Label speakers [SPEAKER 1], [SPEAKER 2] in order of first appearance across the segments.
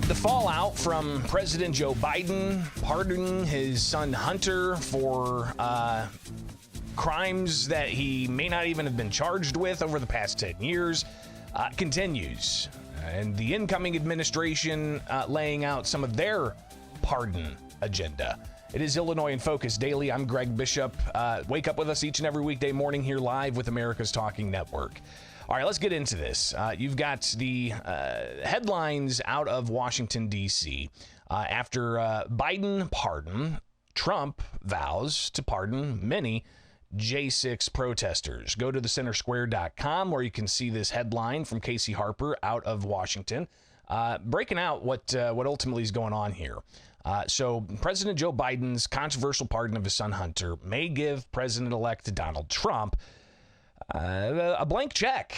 [SPEAKER 1] The fallout from President Joe Biden pardoning his son Hunter for crimes that he may not even have been charged with over the past 10 years continues. And the incoming administration laying out some of their pardon agenda. It is Illinois in Focus Daily. I'm Greg Bishop. Wake up with us each and every weekday morning here live with America's Talking Network. All right, let's get into this. You've got the headlines out of Washington, D.C. After Biden pardon, Trump vows to pardon many J6 protesters. Go to thecentersquare.com where you can see this headline from Casey Harper out of Washington, breaking out what ultimately is going on here. So President Joe Biden's controversial pardon of his son Hunter may give President-elect Donald Trump a blank check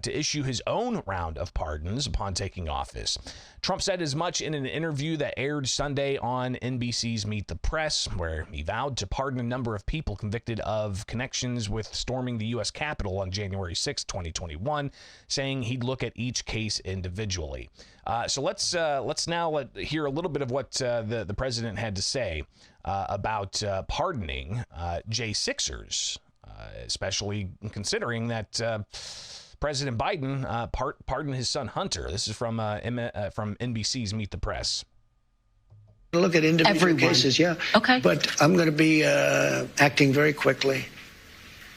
[SPEAKER 1] to issue his own round of pardons upon taking office. Trump said as much in an interview that aired Sunday on NBC's Meet the Press, where he vowed to pardon a number of people convicted of connections with storming the U.S. Capitol on January 6, 2021, saying he'd look at each case individually. So let's now hear a little bit of what the president had to say about pardoning J6ers. Especially considering that President Biden pardoned his son Hunter. This is from NBC's Meet the Press.
[SPEAKER 2] Look at individual cases, yeah.
[SPEAKER 3] Okay.
[SPEAKER 2] But I'm going to be acting very quickly.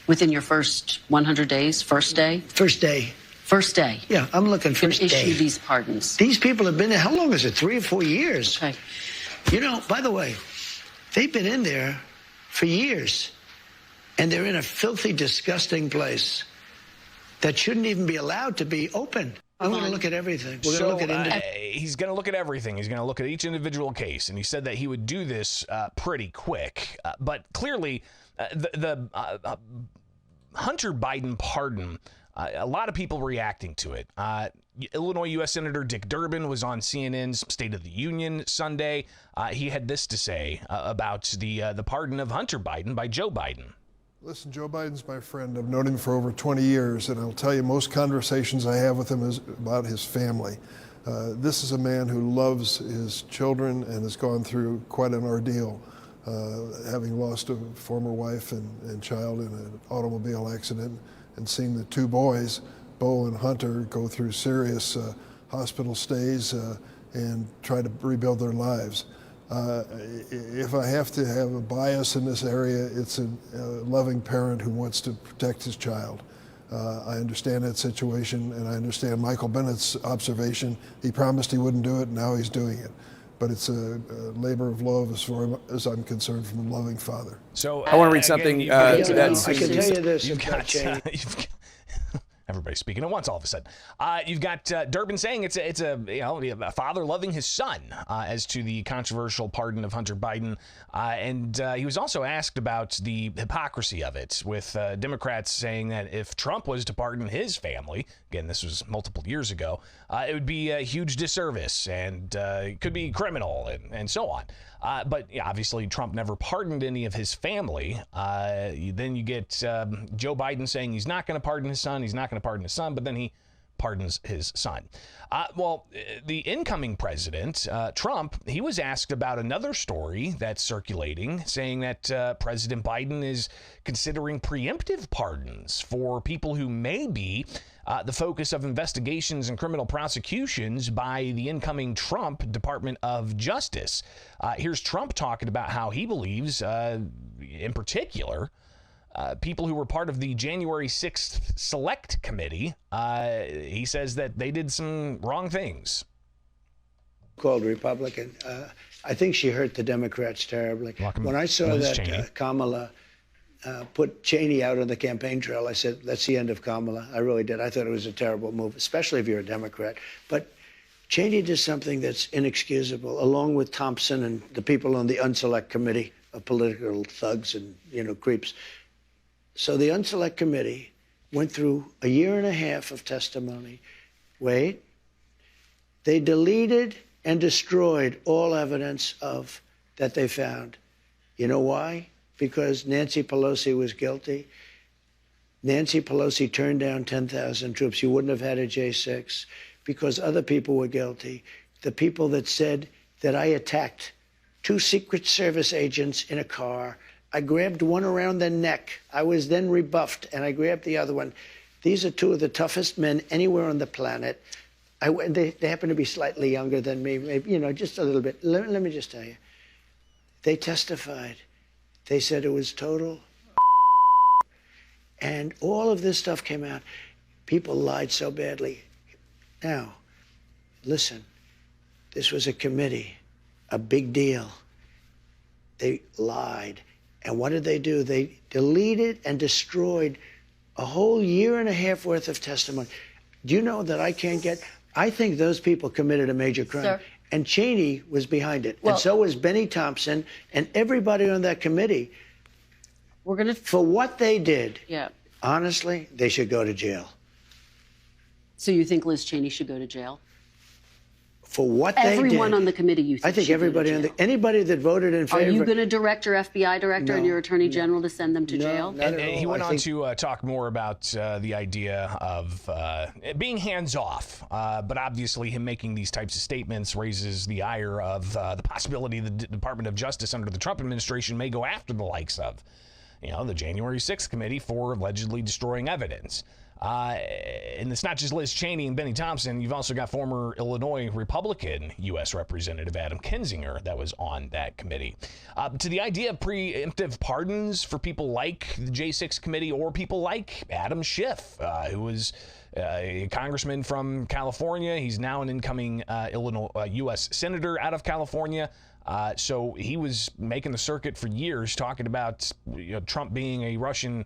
[SPEAKER 3] Within your first 100 days, first day?
[SPEAKER 2] First day.
[SPEAKER 3] First day.
[SPEAKER 2] Yeah, I'm looking first day.
[SPEAKER 3] Issue these pardons.
[SPEAKER 2] These people have been there, how long is it, 3 or 4 years?
[SPEAKER 3] Okay.
[SPEAKER 2] You know, by the way, they've been in there for years. And they're in a filthy, disgusting place that shouldn't even be allowed to be open. I'm going to look at everything. We're going to look at
[SPEAKER 1] he's going to look at everything. He's going to look at each individual case. And he said that he would do this pretty quick. But clearly, the Hunter Biden pardon, a lot of people reacting to it. Illinois U.S. Senator Dick Durbin was on CNN's State of the Union Sunday. He had this to say about the pardon of Hunter Biden by Joe Biden.
[SPEAKER 4] Listen, Joe Biden's my friend. I've known him for over 20 years, and I'll tell you, most conversations I have with him is about his family. This is a man who loves his children and has gone through quite an ordeal, having lost a former wife and child in an automobile accident and seen the two boys, Bo and Hunter, go through serious hospital stays and try to rebuild their lives. If I have to have a bias in this area, it's a loving parent who wants to protect his child. I understand that situation, and I understand Michael Bennett's observation. He promised he wouldn't do it, and now he's doing it. But it's a labor of love as far as I'm concerned from a loving father.
[SPEAKER 1] So
[SPEAKER 5] I want to read something.
[SPEAKER 2] I can tell you this.
[SPEAKER 1] Everybody's speaking at once all of a sudden. You've got Durbin saying it's a father loving his son as to the controversial pardon of Hunter Biden. And he was also asked about the hypocrisy of it, with Democrats saying that if Trump was to pardon his family, again, this was multiple years ago, it would be a huge disservice and it could be criminal and so on. But yeah, obviously Trump never pardoned any of his family. Then you get Joe Biden saying he's not going to pardon his son. He's not going to pardon his son, but then he pardons his son. The incoming president, Trump, he was asked about another story that's circulating, saying that President Biden is considering preemptive pardons for people who may be the focus of investigations and criminal prosecutions by the incoming Trump Department of Justice. Here's Trump talking about how he believes, in particular, people who were part of the January 6th Select Committee, he says that they did some wrong things.
[SPEAKER 2] Called Republican. I think she hurt the Democrats terribly. When I saw that Kamala put Cheney out on the campaign trail, I said, that's the end of Kamala. I really did. I thought it was a terrible move, especially if you're a Democrat. But Cheney did something that's inexcusable, along with Thompson and the people on the Unselect Committee of political thugs and, creeps. So the Unselect Committee went through a year and a half of testimony. Wait. They deleted and destroyed all evidence of that they found. You know why? Because Nancy Pelosi was guilty. Nancy Pelosi turned down 10,000 troops. You wouldn't have had a J6 because other people were guilty. the people that said that I attacked 2 Secret Service agents in a car. I grabbed one around the neck. I was then rebuffed, and I grabbed the other one. These are 2 of the toughest men anywhere on the planet. They happen to be slightly younger than me, maybe, you know, just a little bit. Let me just tell you. They testified. They said it was total. And all of this stuff came out. People lied so badly. Now, listen, this was a committee, a big deal. They lied. And what did they do? They deleted and destroyed a whole 1.5 years worth of testimony. Do you know that I think those people committed a major crime.
[SPEAKER 3] Sir?
[SPEAKER 2] And Cheney was behind it.
[SPEAKER 3] Well,
[SPEAKER 2] and so was Benny Thompson and everybody on that committee. For what they did, honestly, they should go to jail.
[SPEAKER 3] So you think Liz Cheney should go to jail?
[SPEAKER 2] For what they did.
[SPEAKER 3] Everyone on the committee, you think
[SPEAKER 2] I think everybody anybody that voted in favor.
[SPEAKER 3] Are you going to direct your FBI director and your attorney general to send them to jail?
[SPEAKER 1] And he went on to talk more about the idea of being hands-off, but obviously him making these types of statements raises the ire of the possibility the Department of Justice under the Trump administration may go after the likes of, the January 6th committee for allegedly destroying evidence. And it's not just Liz Cheney and Benny Thompson. You've also got former Illinois Republican U.S. Representative Adam Kinzinger that was on that committee. To the idea of preemptive pardons for people like the J6 committee or people like Adam Schiff, who was a congressman from California. He's now an incoming Illinois U.S. senator out of California. So he was making the circuit for years talking about Trump being a Russian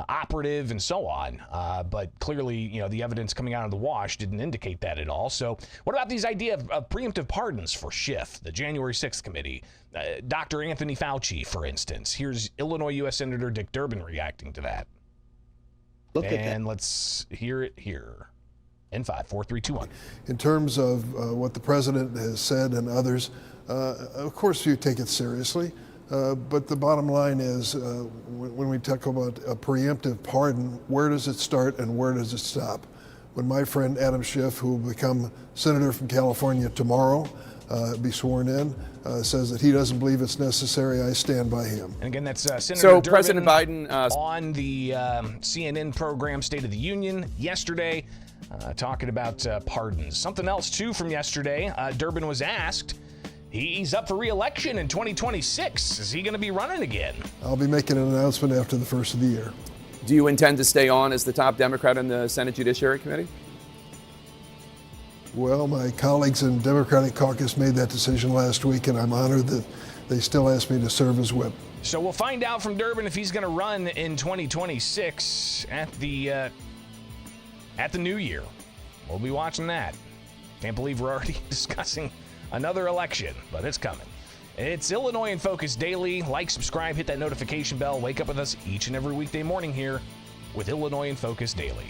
[SPEAKER 1] operative and so on. But clearly, the evidence coming out of the wash didn't indicate that at all. So what about these idea of preemptive pardons for Schiff, the January 6th committee? Dr. Anthony Fauci, for instance. Here's Illinois U.S. Senator Dick Durbin reacting to that.
[SPEAKER 2] Look at that.
[SPEAKER 1] And let's hear it here. In 5, 4, 3, 2, 1.
[SPEAKER 4] In terms of what the president has said and others, of course you take it seriously. But the bottom line is, when we talk about a preemptive pardon, where does it start and where does it stop? When my friend Adam Schiff, who will become senator from California tomorrow, be sworn in, says that he doesn't believe it's necessary, I stand by him.
[SPEAKER 1] And again, that's Senator
[SPEAKER 5] So
[SPEAKER 1] Durbin
[SPEAKER 5] President Biden
[SPEAKER 1] on the CNN program State of the Union yesterday, talking about pardons. Something else, too, from yesterday. Durbin was asked, he's up for re-election in 2026. Is he going to be running again?
[SPEAKER 4] I'll be making an announcement after the first of the year.
[SPEAKER 5] Do you intend to stay on as the top Democrat in the Senate Judiciary Committee?
[SPEAKER 4] Well, my colleagues in Democratic caucus made that decision last week, and I'm honored that they still asked me to serve as whip.
[SPEAKER 1] So we'll find out from Durbin if he's going to run in 2026 at the new year. We'll be watching that. Can't believe we're already discussing another election, but it's coming. It's Illinois in Focus Daily. Like, subscribe, hit that notification bell. Wake up with us each and every weekday morning here with Illinois in Focus Daily.